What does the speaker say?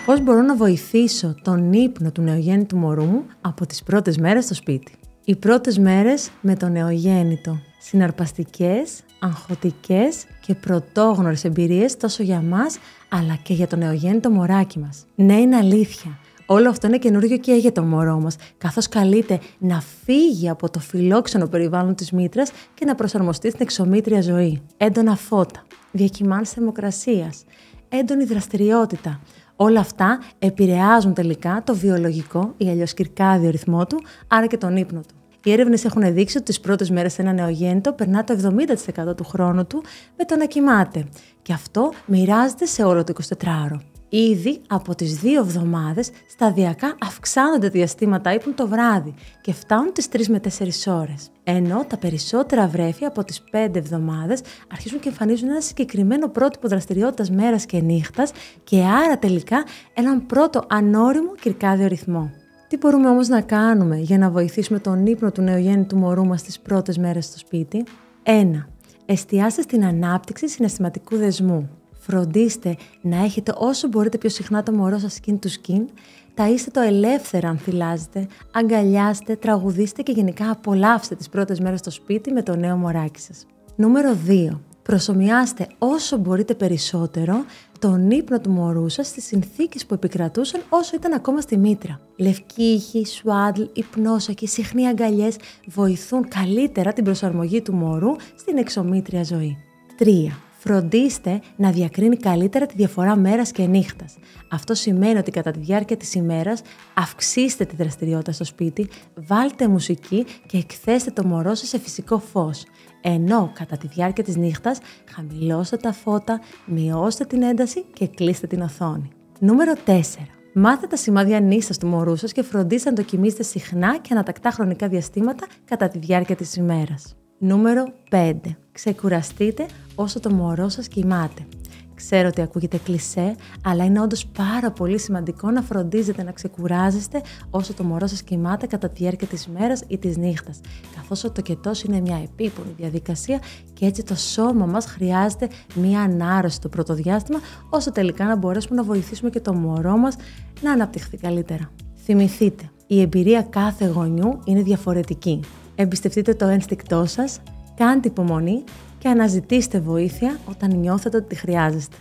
Πώς μπορώ να βοηθήσω τον ύπνο του νεογέννητου μωρού μου από τις πρώτες μέρες στο σπίτι. Οι πρώτες μέρες με το νεογέννητο. Συναρπαστικές, αγχωτικές και πρωτόγνωρες εμπειρίες τόσο για μας, αλλά και για το νεογέννητο μωράκι μας. Ναι, είναι αλήθεια. Όλο αυτό είναι καινούργιο και για το μωρό μας, καθώς καλείται να φύγει από το φιλόξενο περιβάλλον της μήτρας και να προσαρμοστεί στην εξωμήτρια ζωή. Έντονα φώτα, διακυμάνσεις θερμοκρασίας, έντονη δραστηριότητα. Όλα αυτά επηρεάζουν τελικά το βιολογικό ή αλλιώς κυρκάδιο ρυθμό του, άρα και τον ύπνο του. Οι έρευνες έχουν δείξει ότι τις πρώτες μέρες ένα νεογέννητο περνά το 70% του χρόνου του με το να κοιμάται. Και αυτό μοιράζεται σε όλο το 24ωρο. Ήδη από τις 2 εβδομάδες σταδιακά αυξάνονται τα διαστήματα ύπνου το βράδυ και φτάνουν τις 3 με 4 ώρες. Ενώ τα περισσότερα βρέφη από τις 5 εβδομάδες αρχίζουν και εμφανίζουν ένα συγκεκριμένο πρότυπο δραστηριότητας μέρας και νύχτας και άρα τελικά έναν πρώτο ανώριμο κυρκάδιο ρυθμό. Τι μπορούμε όμως να κάνουμε για να βοηθήσουμε τον ύπνο του νεογέννητου μωρού μας τις πρώτες μέρες στο σπίτι? 1. Εστιάστε στην ανάπτυξη συναισθηματικού δεσμού. Φροντίστε να έχετε όσο μπορείτε πιο συχνά το μωρό σας skin to skin, ταΐστε το ελεύθερα αν θυλάζετε, αγκαλιάστε, τραγουδήστε και γενικά απολαύστε τις πρώτες μέρες στο σπίτι με το νέο μωράκι σας. Νούμερο 2. Προσομοιάστε όσο μπορείτε περισσότερο τον ύπνο του μωρού σας στις συνθήκες που επικρατούσαν όσο ήταν ακόμα στη μήτρα. Λευκή ήχη, σουάντλ, υπνόσακοι, συχνοί αγκαλιές βοηθούν καλύτερα την προσαρμογή του μωρού στην εξωμήτρια ζωή. 3. Φροντίστε να διακρίνει καλύτερα τη διαφορά μέρας και νύχτας. Αυτό σημαίνει ότι κατά τη διάρκεια της ημέρας αυξήστε τη δραστηριότητα στο σπίτι, βάλτε μουσική και εκθέστε το μωρό σας σε φυσικό φως. Ενώ κατά τη διάρκεια της νύχτας χαμηλώστε τα φώτα, μειώστε την ένταση και κλείστε την οθόνη. Νούμερο 4. Μάθετε τα σημάδια νύστας του μωρού σας και φροντίστε να το κοιμήσετε συχνά και ανατακτά χρονικά διαστήματα κατά τη διάρκεια της ημέρας. Νούμερο 5. Ξεκουραστείτε όσο το μωρό σας κοιμάται. Ξέρω ότι ακούγεται κλισέ, αλλά είναι όντως πάρα πολύ σημαντικό να φροντίζετε να ξεκουράζεστε όσο το μωρό σας κοιμάται κατά τη διάρκεια της ημέρας ή της νύχτας, καθώς ο τοκετός είναι μια επίπονη διαδικασία και έτσι το σώμα μας χρειάζεται μια ανάρρωση το πρώτο διάστημα, ώστε τελικά να μπορέσουμε να βοηθήσουμε και το μωρό μας να αναπτυχθεί καλύτερα. Θυμηθείτε, η εμπειρία κάθε γονιού είναι διαφορετική. Εμπιστευτείτε το ένστικτό σας, κάντε υπομονή και αναζητήστε βοήθεια όταν νιώθετε ότι τη χρειάζεστε.